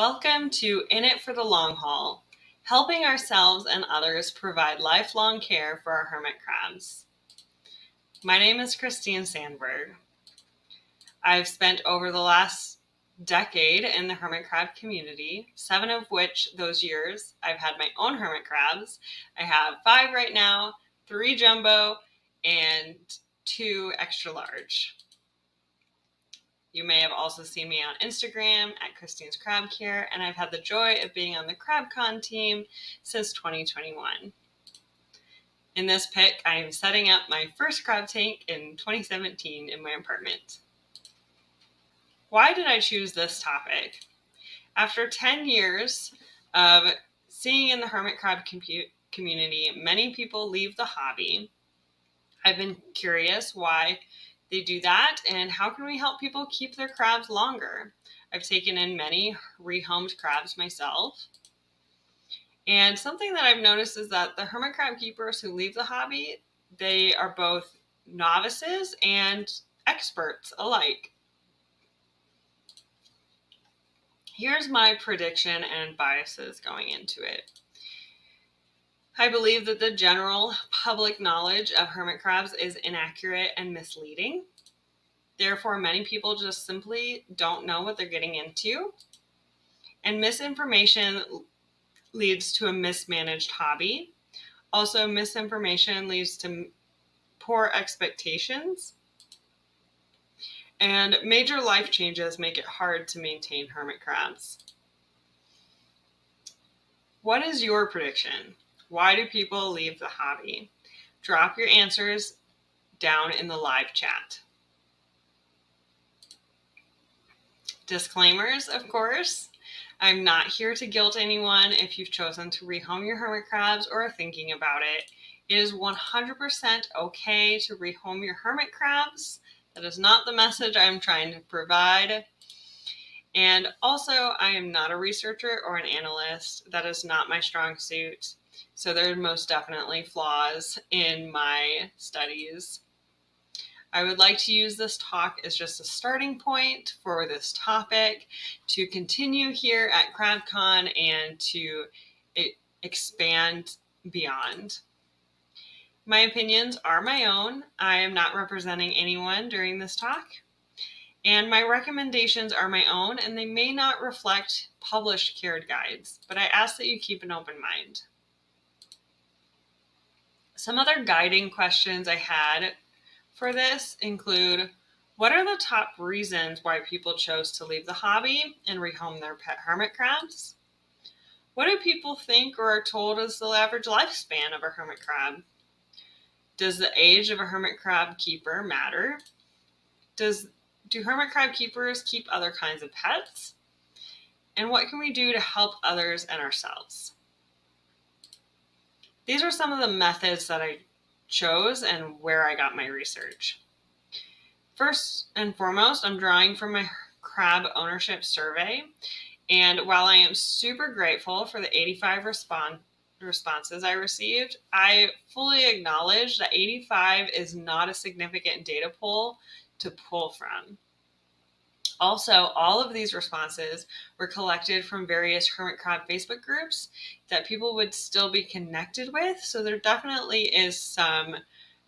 Welcome to In It for the Long Haul, helping ourselves and others provide lifelong care for our hermit crabs. My name is Christine Sandberg. I've spent over the last decade in the hermit crab community, 7 of which those years I've had my own hermit crabs. I have 5 right now, 3 jumbo, and 2 extra large. You may have also seen me on Instagram at Christine's Crab Care, and I've had the joy of being on the CrabCon team since 2021. In this pic, I am setting up my first crab tank in 2017 in my apartment. Why did I choose this topic? After 10 years of seeing in the hermit crab community many people leave the hobby, I've been curious why they do that and how can we help people keep their crabs longer. I've taken in many rehomed crabs myself. And something that I've noticed is that the hermit crab keepers who leave the hobby, they are both novices and experts alike. Here's my prediction and biases going into it. I believe that the general public knowledge of hermit crabs is inaccurate and misleading. Therefore, many people just simply don't know what they're getting into. And misinformation leads to a mismanaged hobby. Also, misinformation leads to poor expectations. And major life changes make it hard to maintain hermit crabs. What is your prediction? Why do people leave the hobby? Drop your answers down in the live chat. Disclaimers, of course. I'm not here to guilt anyone if you've chosen to rehome your hermit crabs or are thinking about it. It is 100% okay to rehome your hermit crabs. That is not the message I'm trying to provide. And also, I am not a researcher or an analyst. That is not my strong suit. So there are most definitely flaws in my studies. I would like to use this talk as just a starting point for this topic to continue here at CrabCon and to expand beyond. My opinions are my own. I am not representing anyone during this talk. And my recommendations are my own, and they may not reflect published care guides, but I ask that you keep an open mind. Some other guiding questions I had for this include, what are the top reasons why people chose to leave the hobby and rehome their pet hermit crabs? What do people think or are told is the average lifespan of a hermit crab? Does the age of a hermit crab keeper matter? Do hermit crab keepers keep other kinds of pets? And what can we do to help others and ourselves? These are some of the methods that I chose and where I got my research. First and foremost, I'm drawing from my crab ownership survey. And while I am super grateful for the 85 responses I received, I fully acknowledge that 85 is not a significant data pool to pull from. Also, all of these responses were collected from various hermit crab Facebook groups that people would still be connected with. So there definitely is some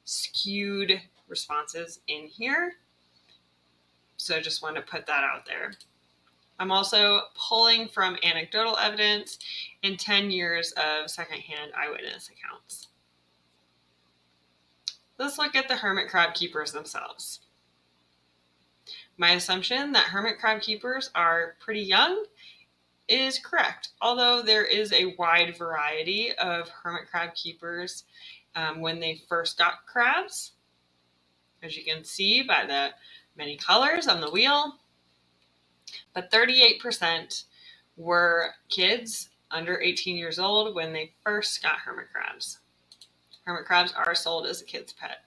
skewed responses in here. So I just want to put that out there. I'm also pulling from anecdotal evidence and 10 years of secondhand eyewitness accounts. Let's look at the hermit crab keepers themselves. My assumption that hermit crab keepers are pretty young is correct, although there is a wide variety of hermit crab keepers when they first got crabs, as you can see by the many colors on the wheel. But 38% were kids under 18 years old when they first got hermit crabs. Hermit crabs are sold as a kid's pet.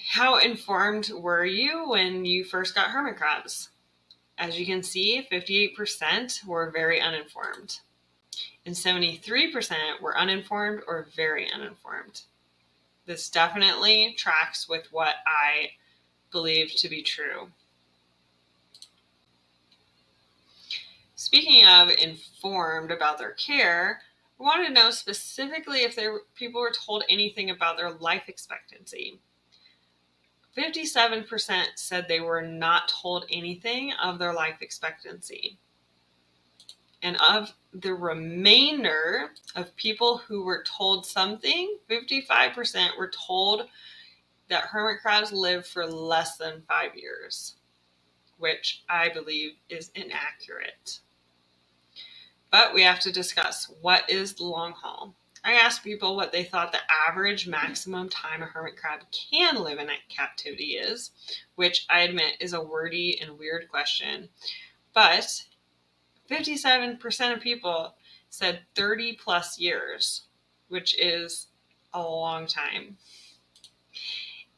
How informed were you when you first got hermit crabs? As you can see, 58% were very uninformed, and 73% were uninformed or very uninformed. This definitely tracks with what I believe to be true. Speaking of informed about their care, I wanted to know specifically if people were told anything about their life expectancy. 57% said they were not told anything of their life expectancy. And of the remainder of people who were told something, 55% were told that hermit crabs live for less than 5 years, which I believe is inaccurate. But we have to discuss, what is the long haul? I asked people what they thought the average maximum time a hermit crab can live in captivity is, which I admit is a wordy and weird question. But 57% of people said 30 plus years, which is a long time.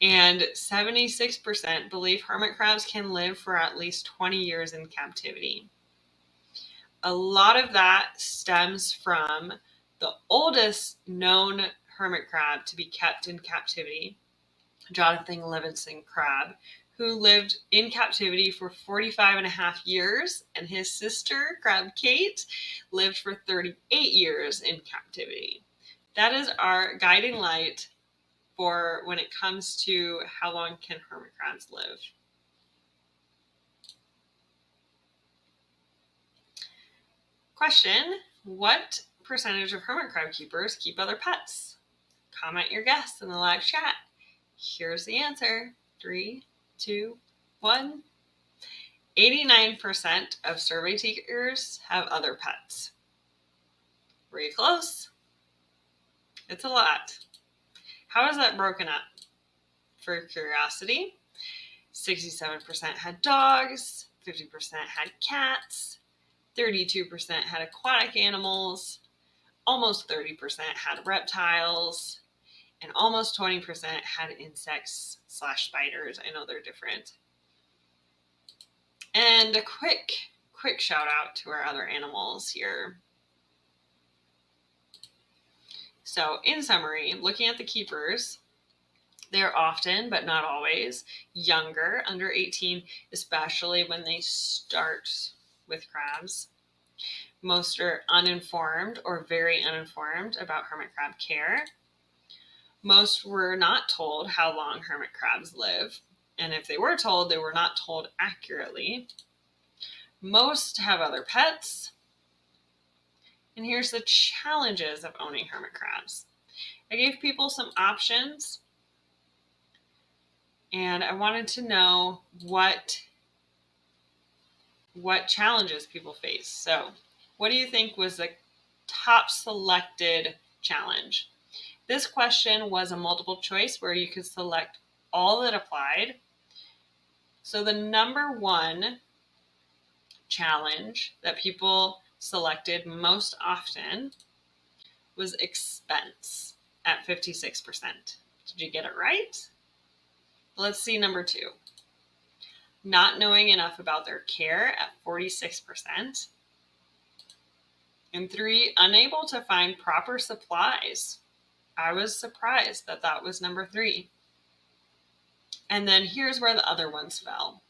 And 76% believe hermit crabs can live for at least 20 years in captivity. A lot of that stems from the oldest known hermit crab to be kept in captivity, Jonathan Livingston crab, who lived in captivity for 45 and a half years, and his sister, Crab Kate, lived for 38 years in captivity. That is our guiding light for when it comes to how long can hermit crabs live. Question: what percentage of hermit crab keepers keep other pets? Comment your guess in the live chat. Here's the answer. 3, 2, 1. 89% of survey takers have other pets. Pretty close. It's a lot. How is that broken up? For curiosity, 67% had dogs, 50% had cats, 32% had aquatic animals, almost 30% had reptiles, and almost 20% had insects/spiders. I know they're different. And a quick shout out to our other animals here. So in summary, looking at the keepers, they're often, but not always, younger, under 18, especially when they start with crabs. Most are uninformed or very uninformed about hermit crab care. Most were not told how long hermit crabs live, and if they were told, they were not told accurately. Most have other pets. And here's the challenges of owning hermit crabs. I gave people some options, and I wanted to know what challenges people face. So, what do you think was the top selected challenge? This question was a multiple choice where you could select all that applied. So the number one challenge that people selected most often was expense at 56%. Did you get it right? Let's see number 2. Not knowing enough about their care at 46%. And 3, unable to find proper supplies. I was surprised that that was number 3. And then here's where the other ones fell.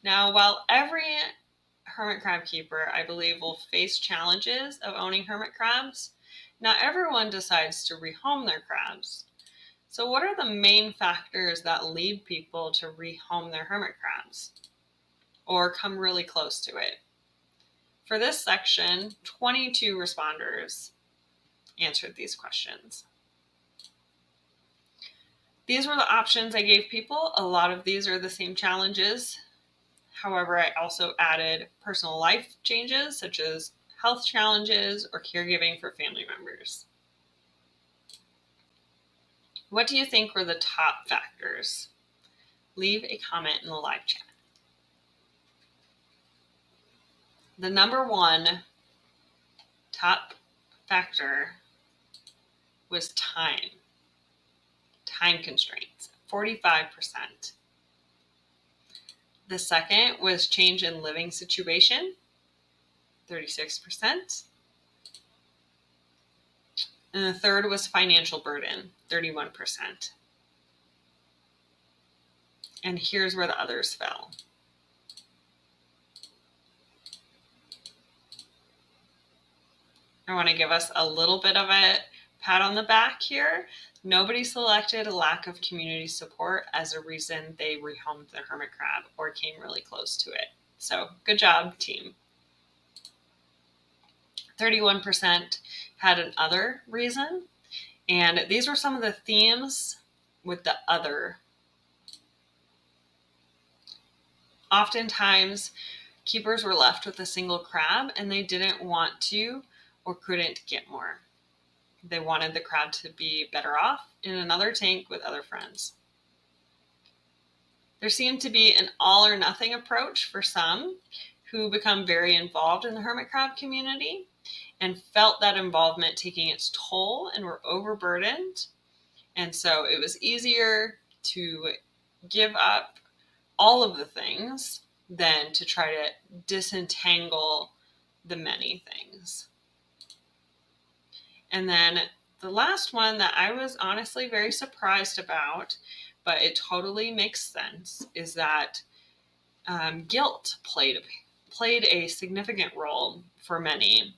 Now, while every hermit crab keeper, I believe, will face challenges of owning hermit crabs, not everyone decides to rehome their crabs. So what are the main factors that lead people to rehome their hermit crabs or come really close to it? For this section, 22 responders answered these questions. These were the options I gave people. A lot of these are the same challenges. However, I also added personal life changes such as health challenges or caregiving for family members. What do you think were the top factors? Leave a comment in the live chat. The number one top factor was time constraints, 45%. The second was change in living situation, 36%. And the third was financial burden, 31%. And here's where the others fell. I want to give us a little bit of a pat on the back here. Nobody selected a lack of community support as a reason they rehomed the hermit crab or came really close to it. So good job, team. 31% had an other reason. And these were some of the themes with the other. Oftentimes, keepers were left with a single crab and they didn't want to or couldn't get more. They wanted the crab to be better off in another tank with other friends. There seemed to be an all or nothing approach for some who become very involved in the hermit crab community and felt that involvement taking its toll and were overburdened. And so it was easier to give up all of the things than to try to disentangle the many things. And then the last one that I was honestly very surprised about, but it totally makes sense, is that guilt played a significant role for many.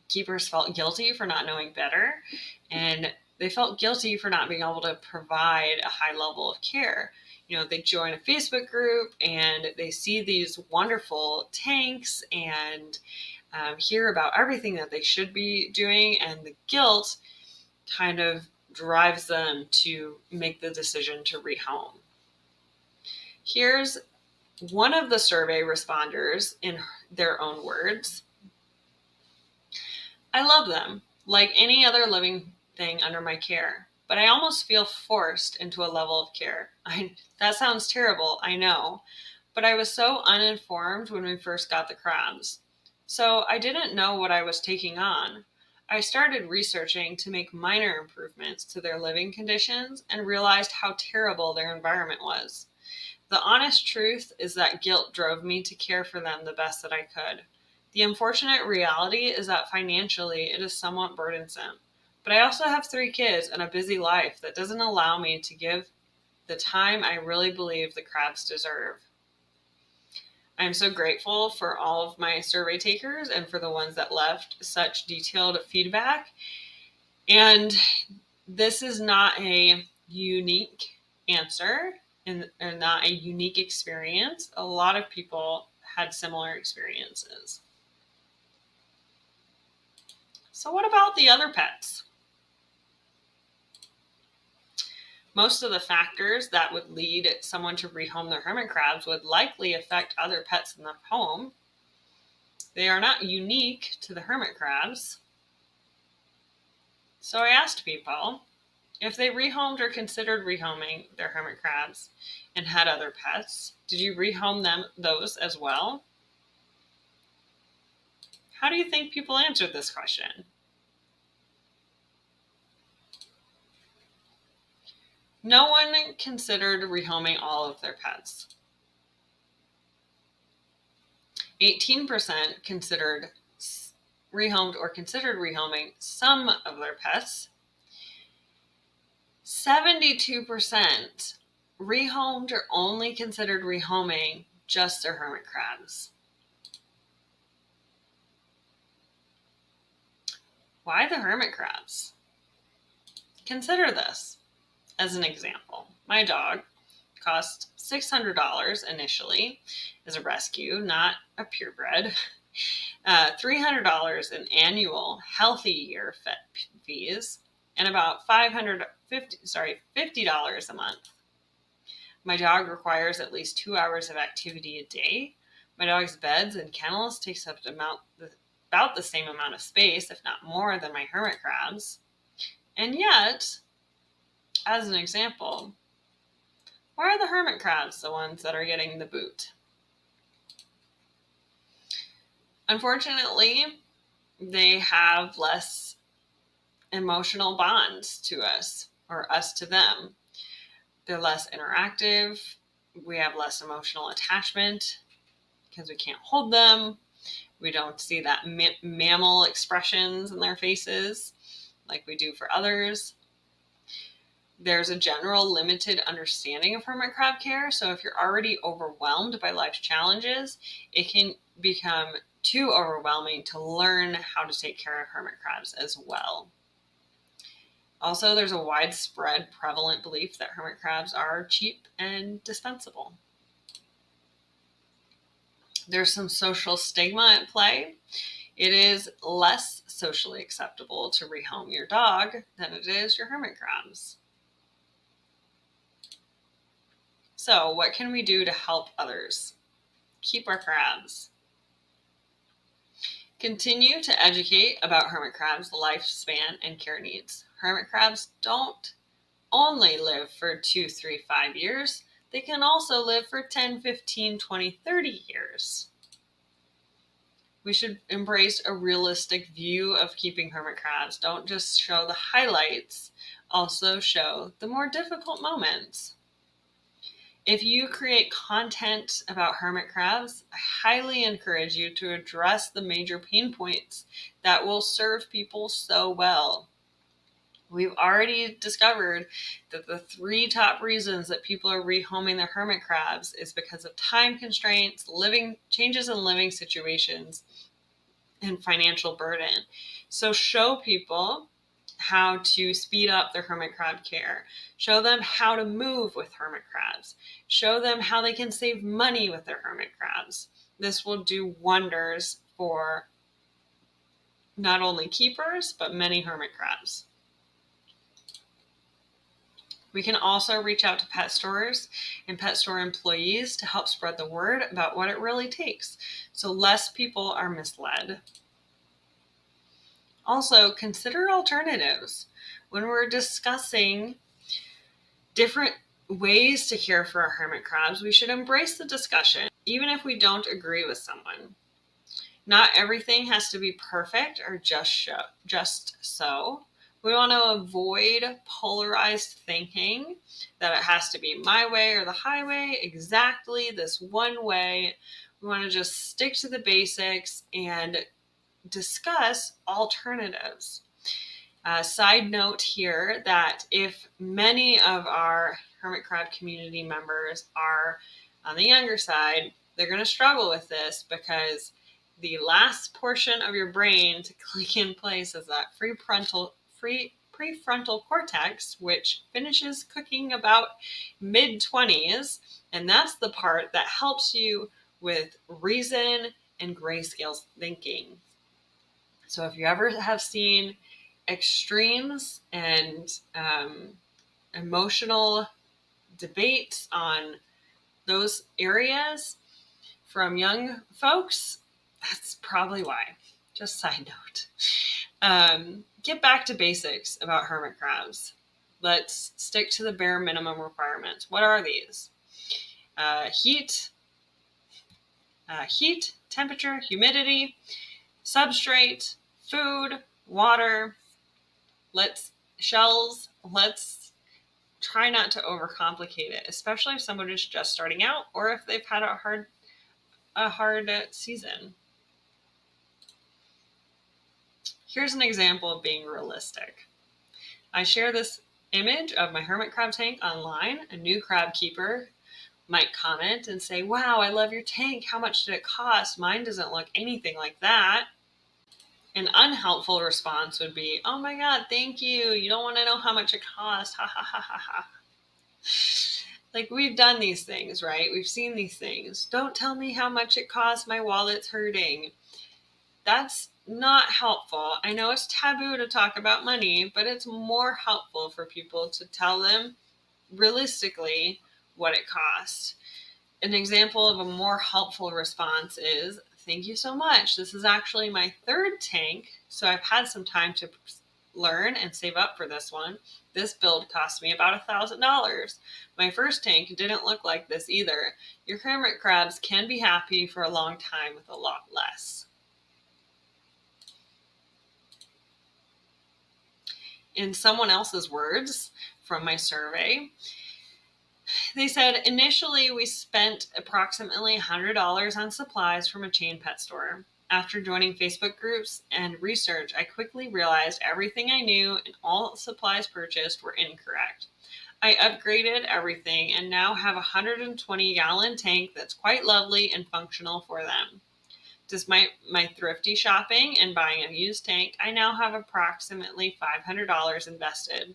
Keepers felt guilty for not knowing better, and they felt guilty for not being able to provide a high level of care. They join a Facebook group and they see these wonderful tanks and hear about everything that they should be doing, and the guilt kind of drives them to make the decision to rehome. Here's one of the survey responders in their own words. I love them, like any other living thing under my care, but I almost feel forced into a level of care. That sounds terrible, I know, but I was so uninformed when we first got the crabs. So I didn't know what I was taking on. I started researching to make minor improvements to their living conditions and realized how terrible their environment was. The honest truth is that guilt drove me to care for them the best that I could. The unfortunate reality is that financially it is somewhat burdensome. But I also have 3 kids and a busy life that doesn't allow me to give the time I really believe the crabs deserve. I am so grateful for all of my survey takers and for the ones that left such detailed feedback. And this is not a unique answer and not a unique experience. A lot of people had similar experiences. So what about the other pets? Most of the factors that would lead someone to rehome their hermit crabs would likely affect other pets in the home. They are not unique to the hermit crabs. So I asked people if they rehomed or considered rehoming their hermit crabs and had other pets. Did you rehome those as well? How do you think people answered this question? No one considered rehoming all of their pets. 18% considered rehomed or considered rehoming some of their pets. 72% rehomed or only considered rehoming just their hermit crabs. Why the hermit crabs? Consider this as an example. My dog cost $600 initially as a rescue, not a purebred. $300 in annual healthy year vet fees, and about $50 a month. My dog requires at least 2 hours of activity a day. My dog's beds and kennels takes up about the same amount of space, if not more, than my hermit crabs. And yet, as an example, why are the hermit crabs the ones that are getting the boot? Unfortunately, they have less emotional bonds to us, or us to them. They're less interactive. We have less emotional attachment because we can't hold them. We don't see that mammal expressions in their faces like we do for others. There's a general limited understanding of hermit crab care, so if you're already overwhelmed by life's challenges, it can become too overwhelming to learn how to take care of hermit crabs as well. Also, there's a widespread prevalent belief that hermit crabs are cheap and dispensable. There's some social stigma at play. It is less socially acceptable to rehome your dog than it is your hermit crabs. So, what can we do to help others keep our crabs? Continue to educate about hermit crabs' lifespan and care needs. Hermit crabs don't only live for 2, 3, 5 years. They can also live for 10, 15, 20, 30 years. We should embrace a realistic view of keeping hermit crabs. Don't just show the highlights, also show the more difficult moments. If you create content about hermit crabs, I highly encourage you to address the major pain points that will serve people so well. We've already discovered that the 3 top reasons that people are rehoming their hermit crabs is because of time constraints, changes in living situations, and financial burden. So show people how to speed up their hermit crab care. Show them how to move with hermit crabs. Show them how they can save money with their hermit crabs. This will do wonders for not only keepers, but many hermit crabs. We can also reach out to pet stores and pet store employees to help spread the word about what it really takes, so less people are misled. Also, consider alternatives. When we're discussing different ways to care for our hermit crabs, we should embrace the discussion, even if we don't agree with someone. Not everything has to be perfect or just so. We want to avoid polarized thinking that it has to be my way or the highway, exactly this one way. We want to just stick to the basics and discuss alternatives. Side note here that if many of our hermit crab community members are on the younger side, they're going to struggle with this because the last portion of your brain to click in place is that prefrontal cortex, which finishes cooking about mid-20s, and that's the part that helps you with reason and grayscale thinking. So if you ever have seen extremes and emotional debates on those areas from young folks, that's probably why. Just side note. Get back to basics about hermit crabs. Let's stick to the bare minimum requirements. What are these? Heat, temperature, humidity, substrate, food, water. Let's try not to overcomplicate it, especially if someone is just starting out or if they've had a hard season. Here's an example of being realistic. I share this image of my hermit crab tank online. A new crab keeper might comment and say, "Wow, I love your tank. How much did it cost? Mine doesn't look anything like that." An unhelpful response would be, "Oh my God, thank you. You don't want to know how much it costs. Ha ha ha ha ha." Like, we've done these things, right? We've seen these things. Don't tell me how much it costs. My wallet's hurting. That's not helpful. I know it's taboo to talk about money, but it's more helpful for people to tell them realistically what it costs. An example of a more helpful response is, "Thank you so much. This is actually my 3rd tank, so I've had some time to learn and save up for this one. This build cost me about $1,000. My first tank didn't look like this either. Your hermit crabs can be happy for a long time with a lot less." In someone else's words from my survey, they said, "Initially, we spent approximately $100 on supplies from a chain pet store. After joining Facebook groups and research, I quickly realized everything I knew and all supplies purchased were incorrect. I upgraded everything and now have a 120-gallon tank that's quite lovely and functional for them. Despite my thrifty shopping and buying a used tank, I now have approximately $500 invested.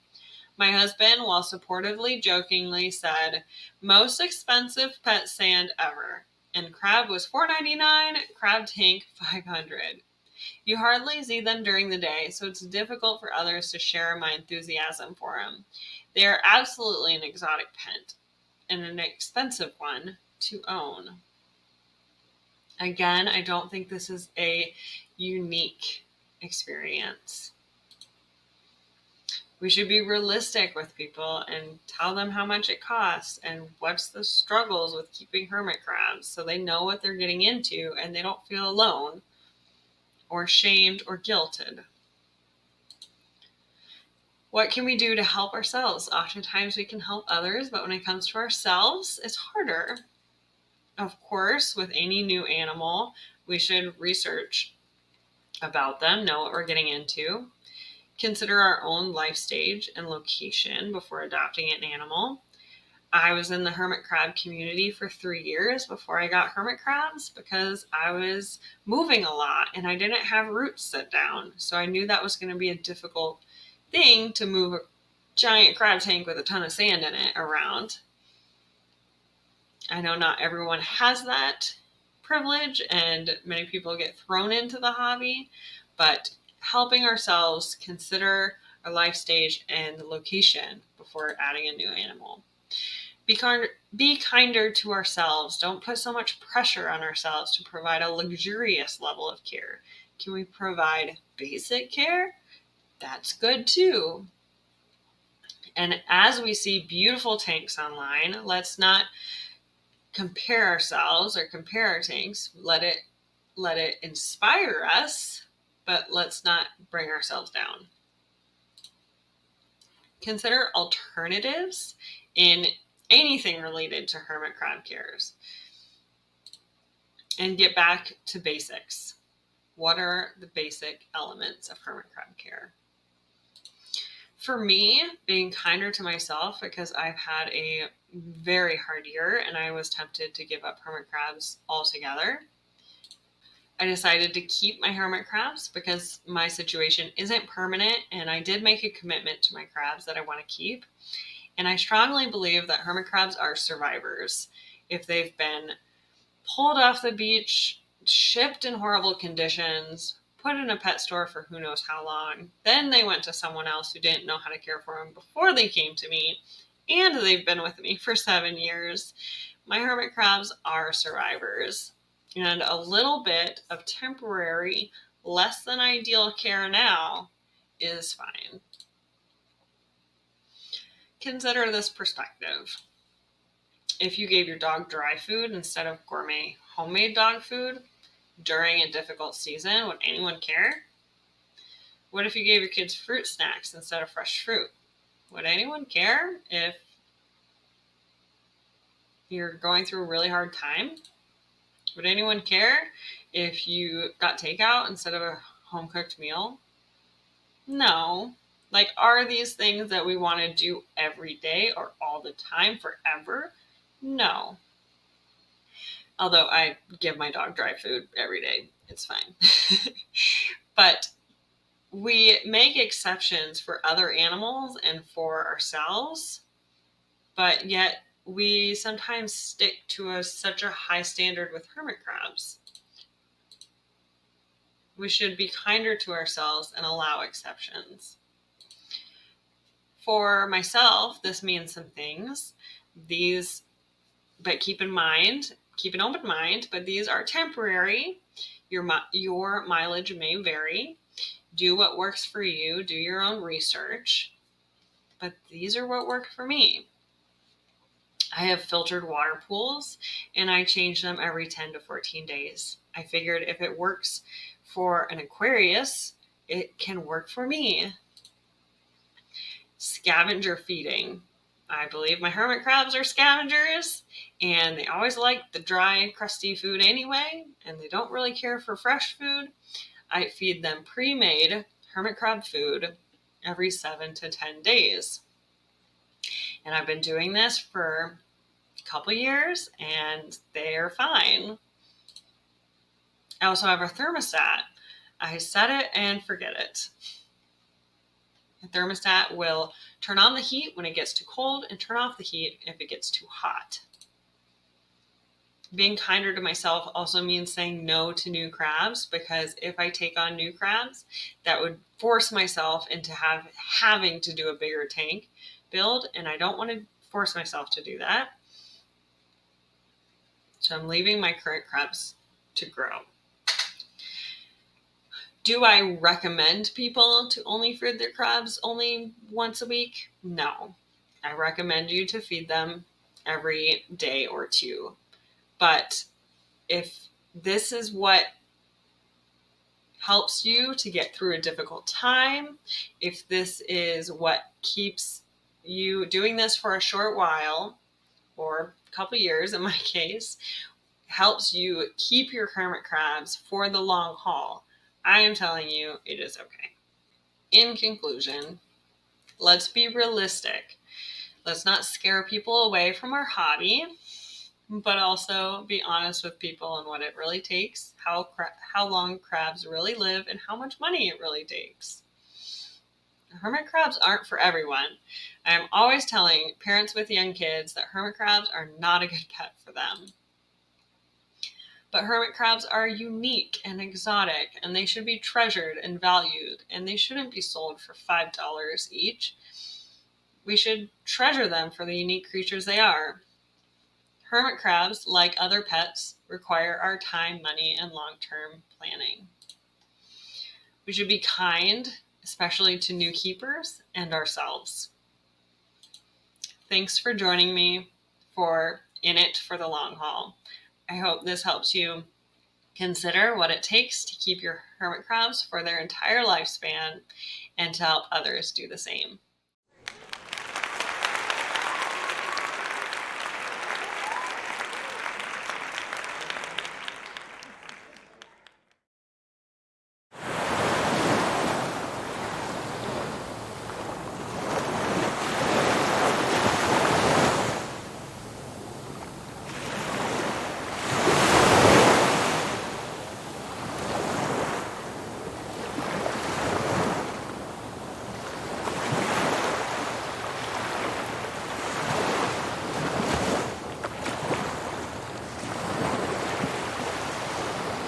My husband, while supportively jokingly said, "Most expensive pet sand ever." And crab was $4.99, crab tank $500. You hardly see them during the day, so it's difficult for others to share my enthusiasm for them. They are absolutely an exotic pet and an expensive one to own. Again, I don't think this is a unique experience. We should be realistic with people and tell them how much it costs and what's the struggles with keeping hermit crabs so they know what they're getting into and they don't feel alone or shamed or guilted. What can we do to help ourselves? Oftentimes we can help others, but when it comes to ourselves, it's harder. Of course, with any new animal, we should research about them, know what we're getting into, consider our own life stage and location before adopting an animal. I was in the hermit crab community for 3 years before I got hermit crabs because I was moving a lot and I didn't have roots set down. So I knew that was going to be a difficult thing to move a giant crab tank with a ton of sand in it around. I know not everyone has that privilege and many people get thrown into the hobby, but helping ourselves consider our life stage and location before adding a new animal. Be kinder to ourselves. Don't put so much pressure on ourselves to provide a luxurious level of care. Can we provide basic care? That's good too. And as we see beautiful tanks online, let's not compare ourselves or compare our tanks. Let it inspire us, but let's not bring ourselves down. Consider alternatives in anything related to hermit crab cares. And get back to basics. What are the basic elements of hermit crab care? For me, being kinder to myself because I've had a very hard year and I was tempted to give up hermit crabs altogether. I decided to keep my hermit crabs because my situation isn't permanent and I did make a commitment to my crabs that I want to keep. And I strongly believe that hermit crabs are survivors. If they've been pulled off the beach, shipped in horrible conditions, put in a pet store for who knows how long, then they went to someone else who didn't know how to care for them before they came to me, and they've been with me for 7 years. My hermit crabs are survivors. And a little bit of temporary, less than ideal care now is fine. Consider this perspective. If you gave your dog dry food instead of gourmet homemade dog food during a difficult season, would anyone care? What if you gave your kids fruit snacks instead of fresh fruit? Would anyone care if you're going through a really hard time? Would anyone care if you got takeout instead of a home cooked meal? No. Like, are these things that we want to do every day or all the time forever? No. Although I give my dog dry food every day. It's fine. But we make exceptions for other animals and for ourselves, but yet we sometimes stick to such a high standard with hermit crabs. We should be kinder to ourselves and allow exceptions. For myself, this means some things. But keep an open mind, but these are temporary. Your mileage may vary. Do what works for you. Do your own research. But these are what work for me. I have filtered water pools and I change them every 10 to 14 days. I figured if it works for an Aquarius, it can work for me. Scavenger feeding. I believe my hermit crabs are scavengers, and they always like the dry, crusty food anyway, and they don't really care for fresh food. I feed them pre-made hermit crab food every 7 to 10 days. And I've been doing this for a couple years, and they are fine. I also have a thermostat. I set it and forget it. The thermostat will turn on the heat when it gets too cold and turn off the heat if it gets too hot. Being kinder to myself also means saying no to new crabs, because if I take on new crabs, that would force myself into having to do a bigger tank build, and I don't want to force myself to do that. So I'm leaving my current crabs to grow. Do I recommend people to only feed their crabs only once a week? No. I recommend you to feed them every day or two. But if this is what helps you to get through a difficult time, if this is what keeps you doing this for a short while, or a couple years in my case, helps you keep your hermit crabs for the long haul, I am telling you it is okay. In conclusion, let's be realistic. Let's not scare people away from our hobby, but also be honest with people on what it really takes, how long crabs really live, and how much money it really takes. Hermit crabs aren't for everyone. I'm always telling parents with young kids that hermit crabs are not a good pet for them. But hermit crabs are unique and exotic, and they should be treasured and valued, and they shouldn't be sold for $5 each. We should treasure them for the unique creatures they are. Hermit crabs, like other pets, require our time, money, and long-term planning. We should be kind, especially to new keepers and ourselves. Thanks for joining me for In It for the Long Haul. I hope this helps you consider what it takes to keep your hermit crabs for their entire lifespan and to help others do the same.